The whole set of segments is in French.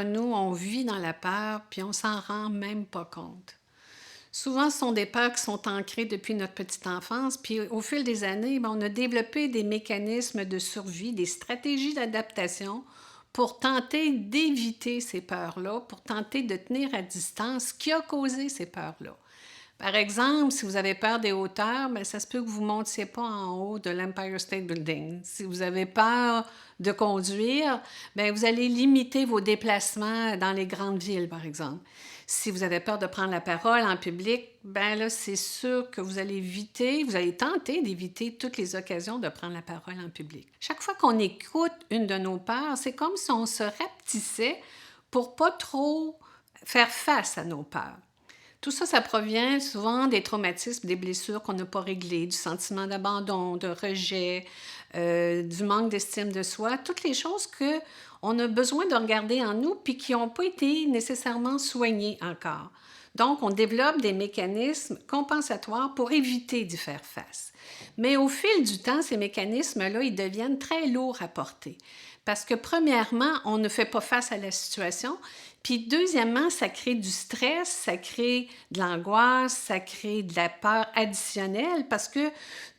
d'entre nous, on vit dans la peur, puis on s'en rend même pas compte. Souvent, ce sont des peurs qui sont ancrées depuis notre petite enfance, puis au fil des années, on a développé des mécanismes de survie, des stratégies d'adaptation pour tenter d'éviter ces peurs-là, pour tenter de tenir à distance ce qui a causé ces peurs-là. Par exemple, si vous avez peur des hauteurs, bien, ça se peut que vous ne montiez pas en haut de l'Empire State Building. Si vous avez peur de conduire, bien, vous allez limiter vos déplacements dans les grandes villes, par exemple. Si vous avez peur de prendre la parole en public, bien là, c'est sûr que vous allez tenter d'éviter toutes les occasions de prendre la parole en public. Chaque fois qu'on écoute une de nos peurs, c'est comme si on se rapetissait pour pas trop faire face à nos peurs. Tout ça, ça provient souvent des traumatismes, des blessures qu'on n'a pas réglées, du sentiment d'abandon, de rejet, du manque d'estime de soi, toutes les choses qu'on a besoin de regarder en nous puis qui n'ont pas été nécessairement soignées encore. Donc, on développe des mécanismes compensatoires pour éviter d'y faire face. Mais au fil du temps, ces mécanismes-là, ils deviennent très lourds à porter. Parce que premièrement, on ne fait pas face à la situation, puis deuxièmement, ça crée du stress, ça crée de l'angoisse, ça crée de la peur additionnelle parce que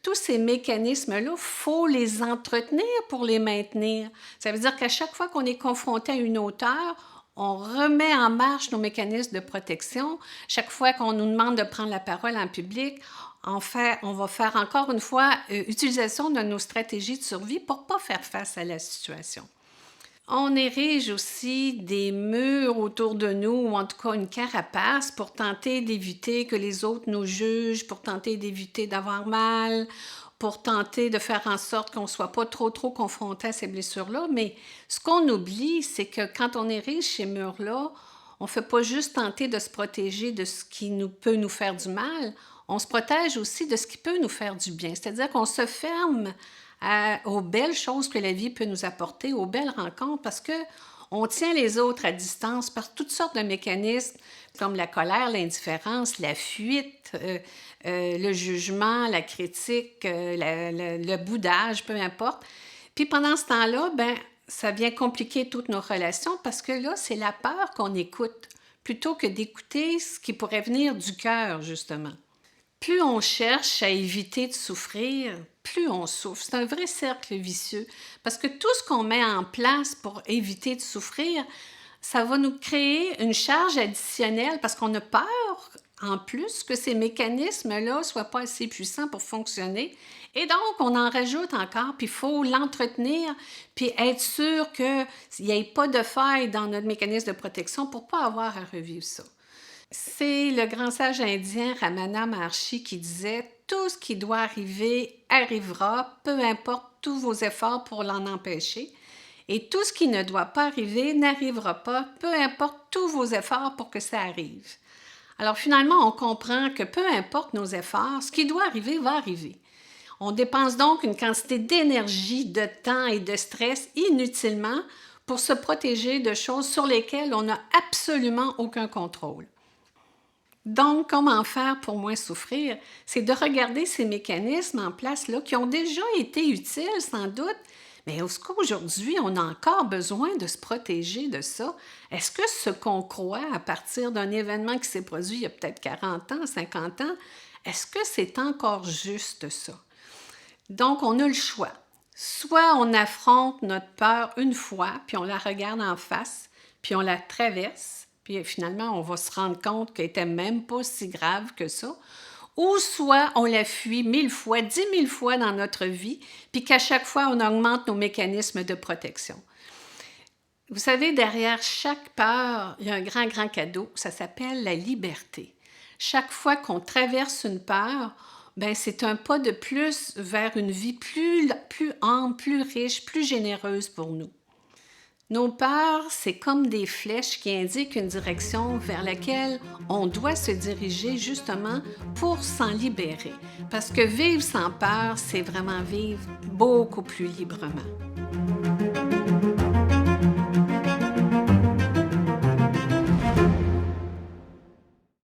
tous ces mécanismes-là, il faut les entretenir pour les maintenir. Ça veut dire qu'à chaque fois qu'on est confronté à une hauteur, on remet en marche nos mécanismes de protection. Chaque fois qu'on nous demande de prendre la parole en public, on va faire encore une fois utilisation de nos stratégies de survie pour ne pas faire face à la situation. On érige aussi des murs autour de nous, ou en tout cas une carapace, pour tenter d'éviter que les autres nous jugent, pour tenter d'éviter d'avoir mal, pour tenter de faire en sorte qu'on ne soit pas trop confronté à ces blessures-là. Mais ce qu'on oublie, c'est que quand on érige ces murs-là, on ne fait pas juste tenter de se protéger de ce qui peut nous faire du mal, on se protège aussi de ce qui peut nous faire du bien. C'est-à-dire qu'on se ferme aux belles choses que la vie peut nous apporter, aux belles rencontres, parce qu'on tient les autres à distance par toutes sortes de mécanismes comme la colère, l'indifférence, la fuite, le jugement, la critique, le boudage, peu importe. Puis pendant ce temps-là, ben, ça vient compliquer toutes nos relations parce que là, c'est la peur qu'on écoute plutôt que d'écouter ce qui pourrait venir du cœur, justement. Plus on cherche à éviter de souffrir, plus on souffre. C'est un vrai cercle vicieux parce que tout ce qu'on met en place pour éviter de souffrir, ça va nous créer une charge additionnelle parce qu'on a peur, en plus, que ces mécanismes-là ne soient pas assez puissants pour fonctionner. Et donc, on en rajoute encore, puis il faut l'entretenir, puis être sûr qu'il n'y ait pas de faille dans notre mécanisme de protection pour ne pas avoir à revivre ça. C'est le grand sage indien Ramana Maharshi qui disait « Tout ce qui doit arriver arrivera, peu importe tous vos efforts pour l'en empêcher. Et tout ce qui ne doit pas arriver n'arrivera pas, peu importe tous vos efforts pour que ça arrive. » Alors finalement, on comprend que peu importe nos efforts, ce qui doit arriver va arriver. On dépense donc une quantité d'énergie, de temps et de stress inutilement pour se protéger de choses sur lesquelles on n'a absolument aucun contrôle. Donc, comment faire pour moins souffrir? C'est de regarder ces mécanismes en place là, qui ont déjà été utiles sans doute, mais est-ce qu'aujourd'hui, on a encore besoin de se protéger de ça? Est-ce que ce qu'on croit à partir d'un événement qui s'est produit il y a peut-être 40 ans, 50 ans, est-ce que c'est encore juste ça? Donc, on a le choix. Soit on affronte notre peur une fois, puis on la regarde en face, puis on la traverse, puis finalement, on va se rendre compte qu'elle n'était même pas si grave que ça. Ou soit on la fuit 1000 fois, 10 000 fois dans notre vie, puis qu'à chaque fois, on augmente nos mécanismes de protection. Vous savez, derrière chaque peur, il y a un grand cadeau, ça s'appelle la liberté. Chaque fois qu'on traverse une peur, ben, c'est un pas de plus vers une vie plus ample, plus riche, plus généreuse pour nous. Nos peurs, c'est comme des flèches qui indiquent une direction vers laquelle on doit se diriger justement pour s'en libérer. Parce que vivre sans peur, c'est vraiment vivre beaucoup plus librement.